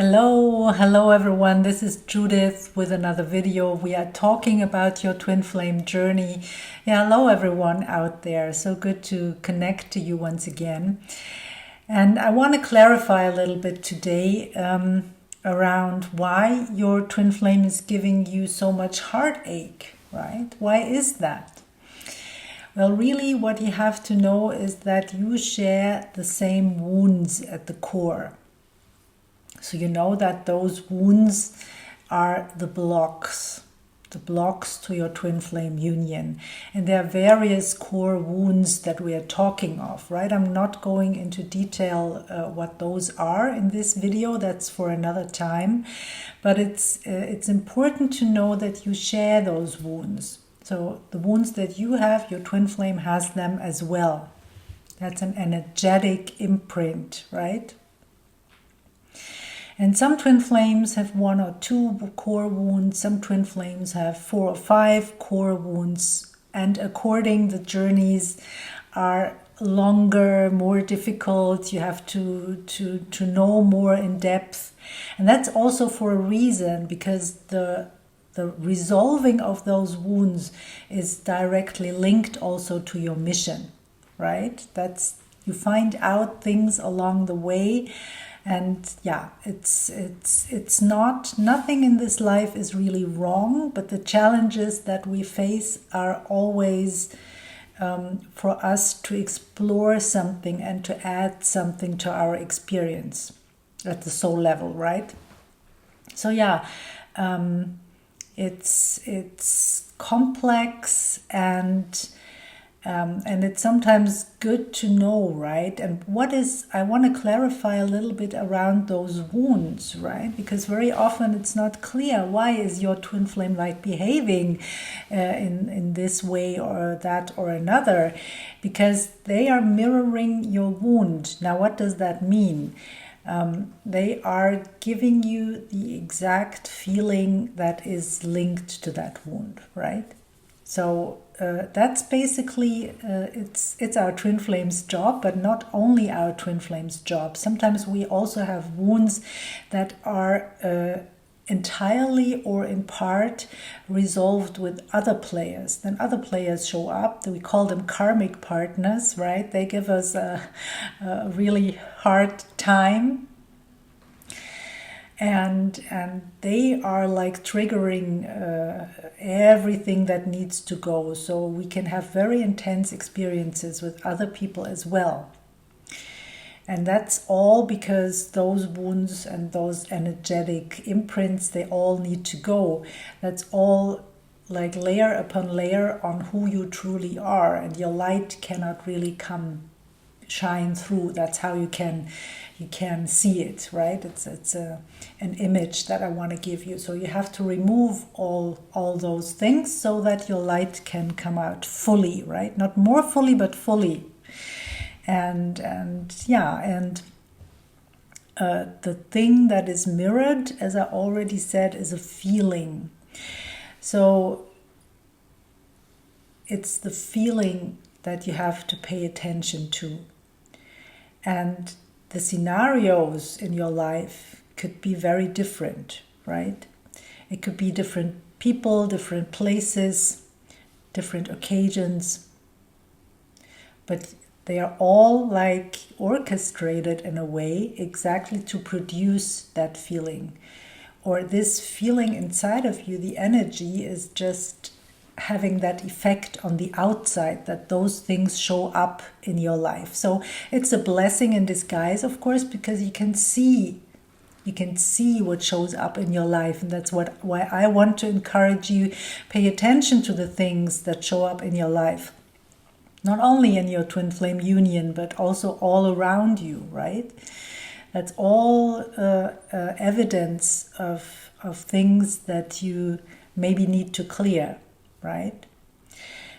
Hello everyone. This is Judith with another video. We are talking about your twin flame journey. Yeah, hello everyone out there. So good to connect to you once again. And I want to clarify a little bit today around why your twin flame is giving you so much heartache, right? Why is that? Well, really what you have to know is that you share the same wounds at the core. So you know that those wounds are the blocks to your twin flame union. And there are various core wounds that we are talking of, right? I'm not going into detail what those are in this video. That's for another time. But it's important to know that you share those wounds. So the wounds that you have, your twin flame has them as well. That's an energetic imprint, right? And some twin flames have 1 or 2 core wounds. Some twin flames have 4 or 5 core wounds. And according the journeys are longer, more difficult. You have to know more in depth. And that's also for a reason, because the resolving of those wounds is directly linked also to your mission, right? You find out things along the way. And yeah, it's nothing in this life is really wrong, but the challenges that we face are always for us to explore something and to add something to our experience at the soul level, right? So yeah, it's complex and it's sometimes good to know, right? And I want to clarify a little bit around those wounds, right? Because very often it's not clear, why is your twin flame like behaving in this way or that or another? Because they are mirroring your wound. Now, what does that mean? They are giving you the exact feeling that is linked to that wound, right? So that's basically, it's our twin flame's job, but not only our twin flame's job. Sometimes we also have wounds that are entirely or in part resolved with other players. Then other players show up. We call them karmic partners, right? They give us a really hard time. And they are like triggering everything that needs to go. So we can have very intense experiences with other people as well. And that's all because those wounds and those energetic imprints, they all need to go. That's all like layer upon layer on who you truly are. And your light cannot really shine through. That's how you can see it, right? It's an image that I want to give you. So you have to remove all those things so that your light can come out fully, right? Not more fully, but fully. And the thing that is mirrored, as I already said, is a feeling. So it's the feeling that you have to pay attention to. And the scenarios in your life could be very different, right? It could be different people, different places, different occasions. But they are all like orchestrated in a way exactly to produce that feeling. Or this feeling inside of you, the energy is just having that effect on the outside, that those things show up in your life. So it's a blessing in disguise, of course, because you can see what shows up in your life. And that's why I want to encourage you, pay attention to the things that show up in your life. Not only in your twin flame union, but also all around you, right? That's all evidence of things that you maybe need to clear, right?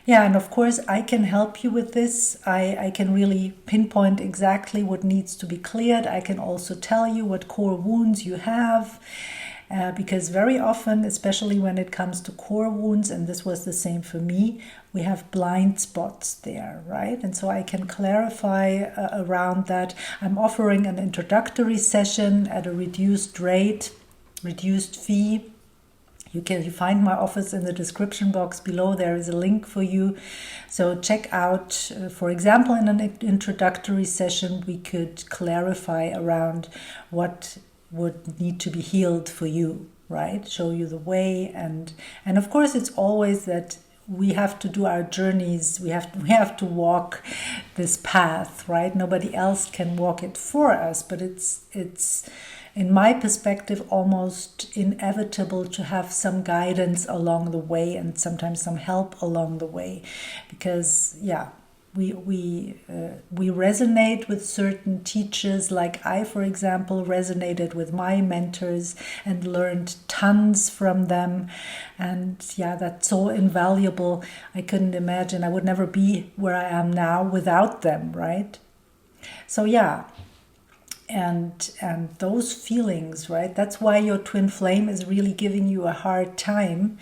Yeah, and of course I can help you with this. I can really pinpoint exactly what needs to be cleared. I can also tell you what core wounds you have. because very often, especially when it comes to core wounds, and this was the same for me, we have blind spots there, right? And so I can clarify around that. I'm offering an introductory session at a reduced rate, reduced fee. You find my office in the description box below. There is a link for you. So check out, for example, in an introductory session, we could clarify around what would need to be healed for you, right? Show you the way. And of course, it's always that we have to do our journeys. We have to walk this path, right? Nobody else can walk it for us, but it's in my perspective, almost inevitable to have some guidance along the way and sometimes some help along the way, because we resonate with certain teachers. Like I, for example, resonated with my mentors and learned tons from them, and that's so invaluable. I couldn't imagine, I would never be where I am now without them, right? So and those feelings, right? That's why your twin flame is really giving you a hard time.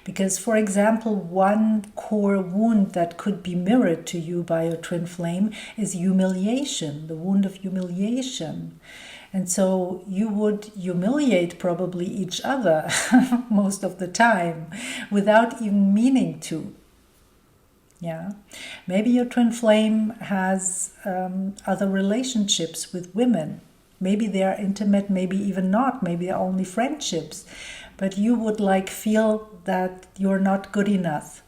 Because, for example, one core wound that could be mirrored to you by your twin flame is humiliation, the wound of humiliation. And so you would humiliate probably each other most of the time without even meaning to. Yeah, maybe your twin flame has other relationships with women. Maybe they are intimate, maybe even not. Maybe they're only friendships. But you would feel that you're not good enough,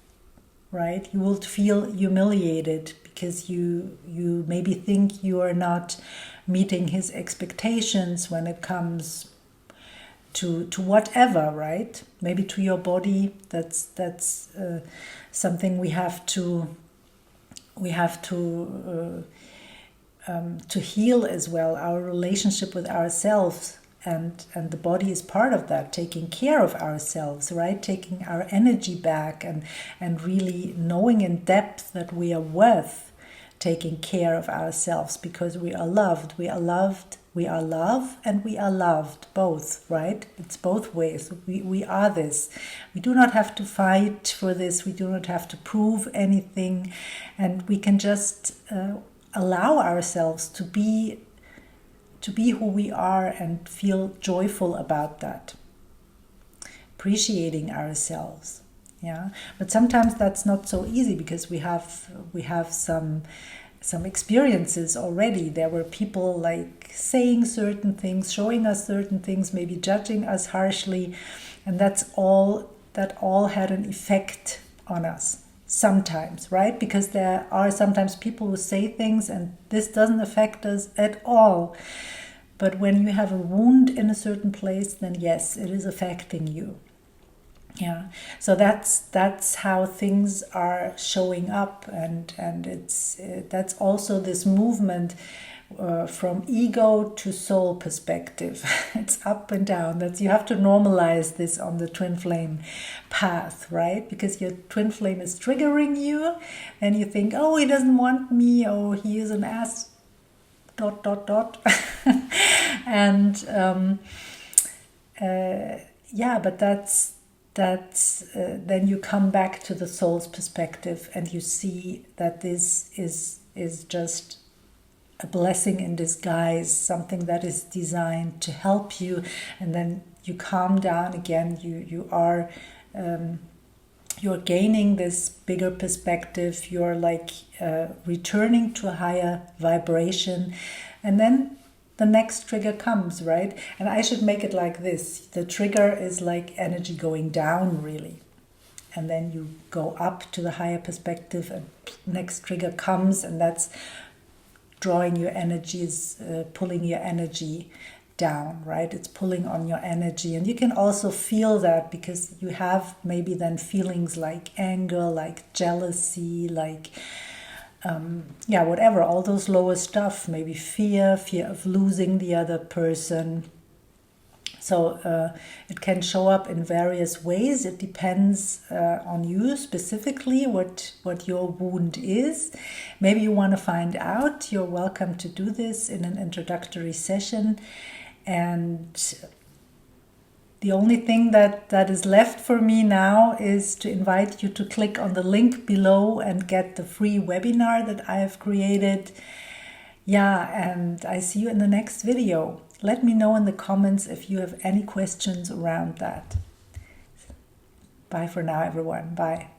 right? You will feel humiliated because you maybe think you are not meeting his expectations when it comes to whatever, right? Maybe to your body. That's something we have to heal as well. Our relationship with ourselves, and the body is part of that. Taking care of ourselves, right? Taking our energy back and really knowing in depth that we are worth taking care of ourselves, because we are loved. We are loved. We are love and we are loved, both, right? It's both ways. We are this. We do not have to fight for this. We do not have to prove anything. And we can just allow ourselves to be who we are and feel joyful about that. Appreciating ourselves. Yeah. But sometimes that's not so easy, because we have some experiences already. There were people saying certain things, showing us certain things, maybe judging us harshly, and that all had an effect on us sometimes, right? Because there are sometimes people who say things and this doesn't affect us at all. But when you have a wound in a certain place, then yes, it is affecting you. Yeah, so that's how things are showing up, and that's also this movement from ego to soul perspective. It's up and down. You have to normalize this on the twin flame path, right? Because your twin flame is triggering you, and you think, oh, he doesn't want me, oh, he is an ass. ... and but that's then you come back to the soul's perspective, and you see that this is just a blessing in disguise, something that is designed to help you, and then you calm down again. You're gaining this bigger perspective. You're returning to a higher vibration, and then the next trigger comes, right? And I should make it like this. The trigger is like energy going down, really. And then you go up to the higher perspective, and next trigger comes, and that's drawing your energies, pulling your energy down, right? It's pulling on your energy. And you can also feel that, because you have maybe then feelings like anger, like jealousy, whatever, all those lower stuff, maybe fear of losing the other person. So it can show up in various ways. It depends on you specifically what your wound is. Maybe you want to find out. You're welcome to do this in an introductory session. And The only thing that is left for me now is to invite you to click on the link below and get the free webinar that I have created. Yeah, and I see you in the next video. Let me know in the comments if you have any questions around that. Bye for now, everyone. Bye.